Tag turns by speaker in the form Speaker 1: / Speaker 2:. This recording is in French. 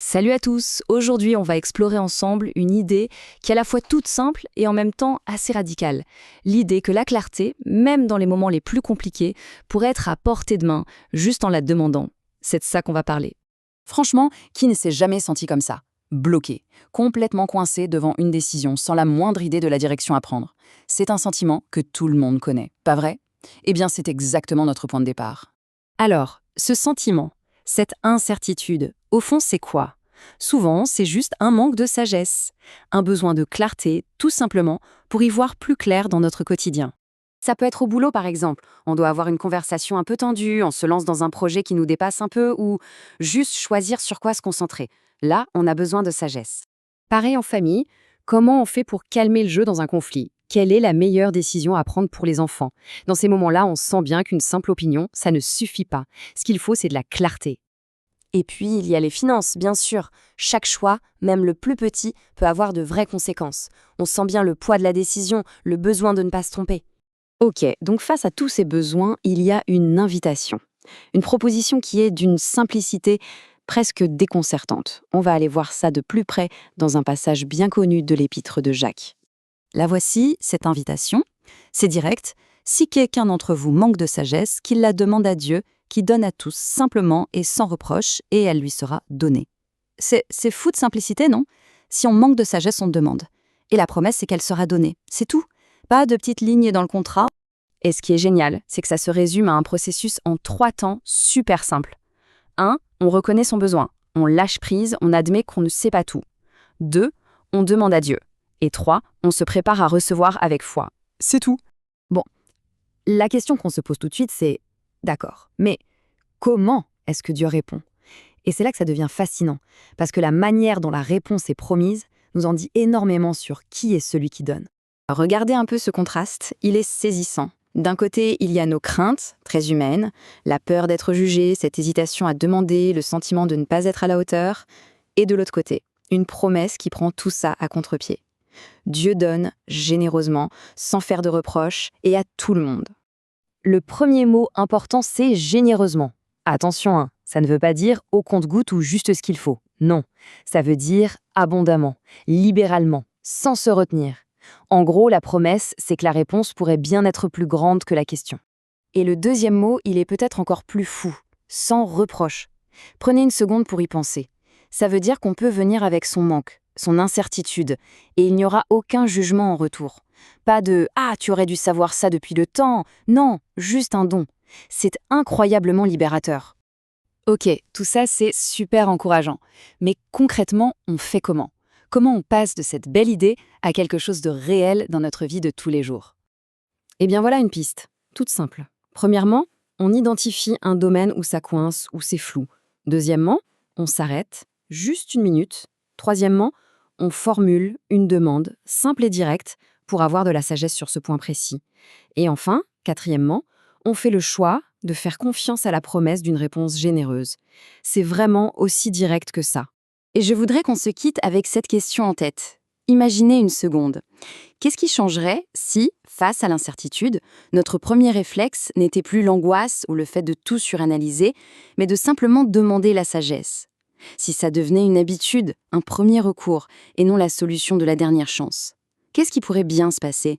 Speaker 1: Salut à tous, aujourd'hui on va explorer ensemble une idée qui est à la fois toute simple et en même temps assez radicale. L'idée que la clarté, même dans les moments les plus compliqués, pourrait être à portée de main, juste en la demandant. C'est de ça qu'on va parler.
Speaker 2: Franchement, qui ne s'est jamais senti comme ça? Bloqué, complètement coincé devant une décision sans la moindre idée de la direction à prendre. C'est un sentiment que tout le monde connaît, pas vrai? Eh bien, c'est exactement notre point de départ.
Speaker 3: Alors, ce sentiment, cette incertitude, au fond, c'est quoi? Souvent, c'est juste un manque de sagesse, un besoin de clarté, tout simplement, pour y voir plus clair dans notre quotidien. Ça peut être au boulot, par exemple. On doit avoir une conversation un peu tendue, on se lance dans un projet qui nous dépasse un peu, ou juste choisir sur quoi se concentrer. Là, on a besoin de sagesse. Pareil en famille, comment on fait pour calmer le jeu dans un conflit? Quelle est la meilleure décision à prendre pour les enfants? Dans ces moments-là, on sent bien qu'une simple opinion, ça ne suffit pas. Ce qu'il faut, c'est de la clarté. Et puis, il y a les finances, bien sûr. Chaque choix, même le plus petit, peut avoir de vraies conséquences. On sent bien le poids de la décision, le besoin de ne pas se tromper. Ok, donc face à tous ces besoins, il y a une invitation. Une proposition qui est d'une simplicité presque déconcertante. On va aller voir ça de plus près dans un passage bien connu de l'épître de Jacques. La voici, cette invitation. C'est direct. Si quelqu'un d'entre vous manque de sagesse, qu'il la demande à Dieu, qui donne à tous simplement et sans reproche, et elle lui sera donnée. C'est fou de simplicité, non? Si on manque de sagesse, on demande. Et la promesse, c'est qu'elle sera donnée. C'est tout. Pas de petites lignes dans le contrat. Et ce qui est génial, c'est que ça se résume à un processus en 3 temps super simples. 1. On reconnaît son besoin. On lâche prise, on admet qu'on ne sait pas tout. 2. On demande à Dieu. Et 3. On se prépare à recevoir avec foi. C'est tout. Bon, la question qu'on se pose tout de suite, c'est d'accord, mais comment est-ce que Dieu répond? Et c'est là que ça devient fascinant, parce que la manière dont la réponse est promise nous en dit énormément sur qui est celui qui donne. Regardez un peu ce contraste, il est saisissant. D'un côté, il y a nos craintes, très humaines, la peur d'être jugé, cette hésitation à demander, le sentiment de ne pas être à la hauteur. Et de l'autre côté, une promesse qui prend tout ça à contre-pied. Dieu donne généreusement, sans faire de reproches, et à tout le monde. Le premier mot important, c'est généreusement. Attention, hein, ça ne veut pas dire au compte-gouttes ou juste ce qu'il faut. Non, ça veut dire abondamment, libéralement, sans se retenir. En gros, la promesse, c'est que la réponse pourrait bien être plus grande que la question. Et le deuxième mot, il est peut-être encore plus fou, sans reproche. Prenez une seconde pour y penser. Ça veut dire qu'on peut venir avec son manque, son incertitude, et il n'y aura aucun jugement en retour. Pas de « Ah, tu aurais dû savoir ça depuis le temps !» Non, juste un don. C'est incroyablement libérateur. Ok, tout ça c'est super encourageant. Mais concrètement, on fait comment? Comment on passe de cette belle idée à quelque chose de réel dans notre vie de tous les jours? Eh bien voilà une piste, toute simple. Premièrement, on identifie un domaine où ça coince, où c'est flou. Deuxièmement, on s'arrête, juste 1 minute. Troisièmement, on formule une demande simple et directe pour avoir de la sagesse sur ce point précis. Et enfin, quatrièmement, on fait le choix de faire confiance à la promesse d'une réponse généreuse. C'est vraiment aussi direct que ça. Et je voudrais qu'on se quitte avec cette question en tête. Imaginez une seconde. Qu'est-ce qui changerait si, face à l'incertitude, notre premier réflexe n'était plus l'angoisse ou le fait de tout suranalyser, mais de simplement demander la sagesse? Si ça devenait une habitude, un premier recours, et non la solution de la dernière chance? Qu'est-ce qui pourrait bien se passer?